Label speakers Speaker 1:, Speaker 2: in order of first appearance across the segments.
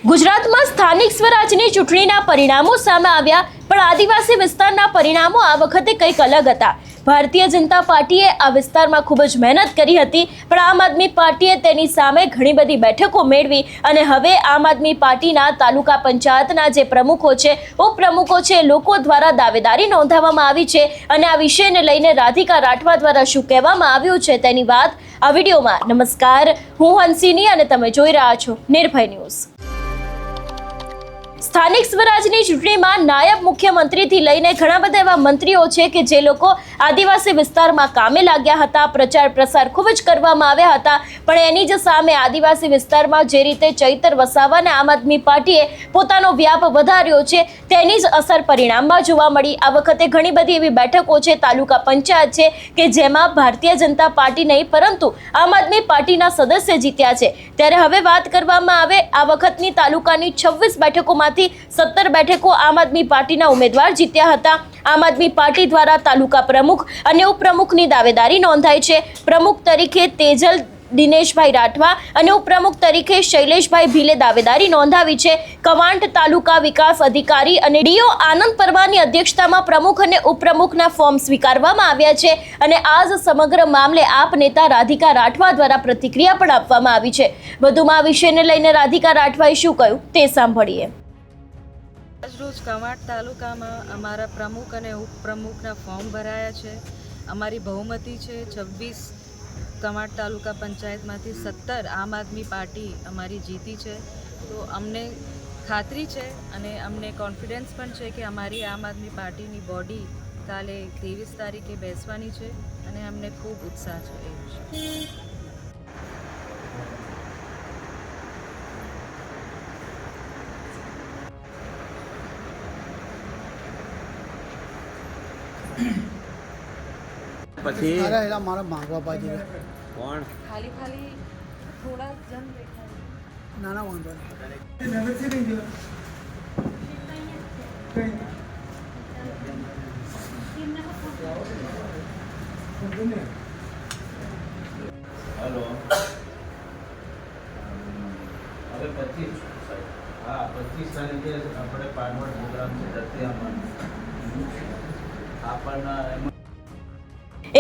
Speaker 1: ગુજરાતમાં સ્થાનિક સ્વરાજની ચૂંટણીના પરિણામો સામે આવ્યા, પણ આદિવાસી વિસ્તારના પરિણામો આ વખતે કંઈક અલગ હતા। ભારતીય જનતા પાર્ટીએ આ વિસ્તારમાં ખૂબ જ મહેનત કરી હતી, પણ આમ આદમી પાર્ટીએ તેની સામે ઘણી બધી બેઠકો મેળવી અને હવે આમ આદમી પાર્ટીના તાલુકા પંચાયતના જે પ્રમુખો છે, ઉપપ્રમુખો છે, લોકો દ્વારા દાવેદારી નોંધાવવામાં આવી છે અને આ વિષયને લઈને રાધિકા રાઠવા દ્વારા શું કહેવામાં આવ્યું છે તેની વાત આ વિડીયોમાં। નમસ્કાર, હું હંસિની અને તમે જોઈ રહ્યા છો નિર્ભય ન્યૂઝ। સ્થાનિક સ્વરાજની ચૂંટણીમાં નાયબ મુખ્યમંત્રીથી લઈને ઘણા બધા એવા મંત્રીઓ છે કે જે લોકો આદિવાસી વિસ્તારમાં કામે લાગ્યા હતા, પ્રચાર પ્રસાર ખૂબ જ કરવામાં આવ્યા હતા, પણ એની જ સામે આદિવાસી વિસ્તારમાં જે રીતે ચૈતર વસાવાને આમ આદમી પાર્ટીએ પોતાનો વ્યાપ વધાર્યો છે તેની જ અસર પરિણામમાં જોવા મળી। આ વખતે ઘણી બધી એવી બેઠકો છે, તાલુકા પંચાયત છે કે જેમાં ભારતીય જનતા પાર્ટી નહીં પરંતુ આમ આદમી પાર્ટીના સદસ્ય જીત્યા છે। ત્યારે હવે વાત કરવામાં આવે આ વખતની તાલુકાની 26 બેઠકોમાં 17 બેઠકો આમ આદમી પાર્ટીના ઉમેદવાર જીત્યા હતા। આમ આદમી પાર્ટી દ્વારા તાલુકા પ્રમુખ અને ઉપપ્રમુખની દાવેદારી નોંધાઈ છે। પ્રમુખ તરીકે તેજલ દિનેશભાઈ રાઠવા અને ઉપપ્રમુખ તરીકે શૈલેષભાઈ ભીલે દાવેદારી નોંધાવી છે। કવાંટ તાલુકા વિકાસ અધિકારી અને ડીઓ આનંદ પરમારની અધ્યક્ષતામાં પ્રમુખ અને ઉપપ્રમુખના ફોર્મ સ્વીકારવામાં આવ્યા છે અને આજ સમગ્ર મામલે આપ નેતા રાધિકા રાઠવા દ્વારા પ્રતિક્રિયા પણ આપવામાં આવી છે। વધુમાં આ વિષયને લઈને રાધિકા રાઠવાએ શું કહ્યું તે સાંભળીએ।
Speaker 2: આજરોજ કવાંટ તાલુકામાં અમારા પ્રમુખ અને ઉપપ્રમુખના ફોર્મ ભરાયા છે। અમારી બહુમતી છે 26 કવાંટ તાલુકા પંચાયતમાંથી 17 આમ આદમી પાર્ટી અમારી જીતી છે। તો અમને ખાતરી છે અને અમને કોન્ફિડન્સ પણ છે કે અમારી આમ આદમી પાર્ટીની બોડી કાલે 23 તારીખે બેસવાની છે અને અમને ખૂબ ઉત્સાહ છે એ વિશે।
Speaker 3: પછી
Speaker 4: મારા માંગવા બાજુ
Speaker 3: કોણ
Speaker 2: ખાલી થોડા જણ દેખાય
Speaker 4: નાના વાંધો
Speaker 3: હેલો હવે 25 હા 25 તારીખે આપણે પાનવડ પ્રોગ્રામ છે દત્તિયામાં આપણને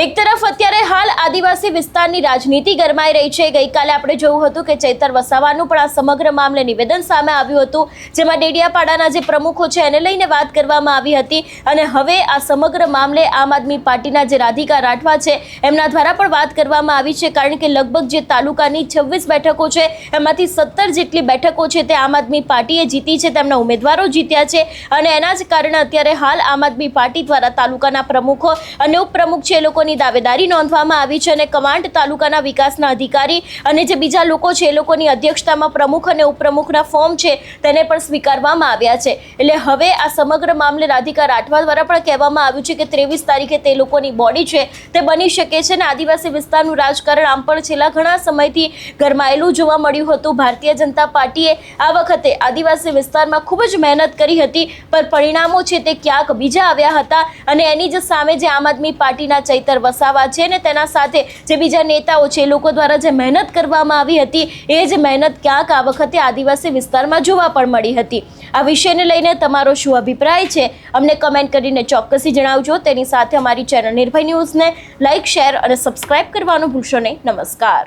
Speaker 1: એક તરફ અત્યારે હાલ આદિવાસી વિસ્તારની રાજનીતિ ગરમાઈ રહી છે। ગઈકાલે આપણે જોયું હતું કે ચૈતર વસાવાનું પણ આ સમગ્ર મામલે નિવેદન સામે આવ્યું હતું, જેમાં ડેડિયાપાડાના જે પ્રમુખો છે એને લઈને વાત કરવામાં આવી હતી અને હવે આ સમગ્ર મામલે આમ આદમી પાર્ટીના જે રાધિકા રાઠવા છે એમના દ્વારા પણ વાત કરવામાં આવી છે, કારણ કે લગભગ જે તાલુકાની 26 બેઠકો છે એમાંથી 17 જેટલી બેઠકો છે તે આમ આદમી પાર્ટીએ જીતી છે, તેમના ઉમેદવારો જીત્યા છે અને એના જ કારણે અત્યારે હાલ આમ આદમી પાર્ટી દ્વારા તાલુકાના પ્રમુખો અને ઉપપ્રમુખ છે એ લોકો ની દાવેદારી નોંધવામાં આવી છે અને કવાંટ તાલુકાના વિકાસના અધિકારી અને જે બીજા લોકો છે એ લોકોની અધ્યક્ષતામાં પ્રમુખ અને ઉપપ્રમુખના ફોર્મ છે તેને પણ સ્વીકારવામાં આવ્યા છે। એટલે હવે આ સમગ્ર મામલે રાધિકા રાઠવા દ્વારા પણ કહેવામાં આવ્યું છે કે 23 તારીખે તે લોકોની બોડી છે તે બની શકે છે અને આદિવાસી વિસ્તારનું રાજકારણ આમ પણ છેલ્લા ઘણા સમયથી ગરમાયેલું જોવા મળ્યું હતું। ભારતીય જનતા પાર્ટીએ આ વખતે આદિવાસી વિસ્તારમાં ખૂબ જ મહેનત કરી હતી, પણ પરિણામો છે તે ક્યાંક બીજા આવ્યા હતા અને એની જ સામે જે આમ આદમી પાર્ટીના ચૈતર વસાવા છે ને તેના સાથે જે બીજા નેતાઓ છે એ લોકો દ્વારા જે મહેનત કરવામાં આવી હતી એ જ મહેનત ક્યાંક આ વખતે આદિવાસી વિસ્તારમાં જોવા પણ મળી હતી। આ વિષયને લઈને તમારો શું અભિપ્રાય છે અમને કમેન્ટ કરીને ચોક્કસથી જણાવજો। તેની સાથે અમારી ચેનલ નિર્ભય ન્યૂઝને લાઇક, શેર અને સબસ્ક્રાઇબ કરવાનું ભૂલશો નહીં। નમસ્કાર।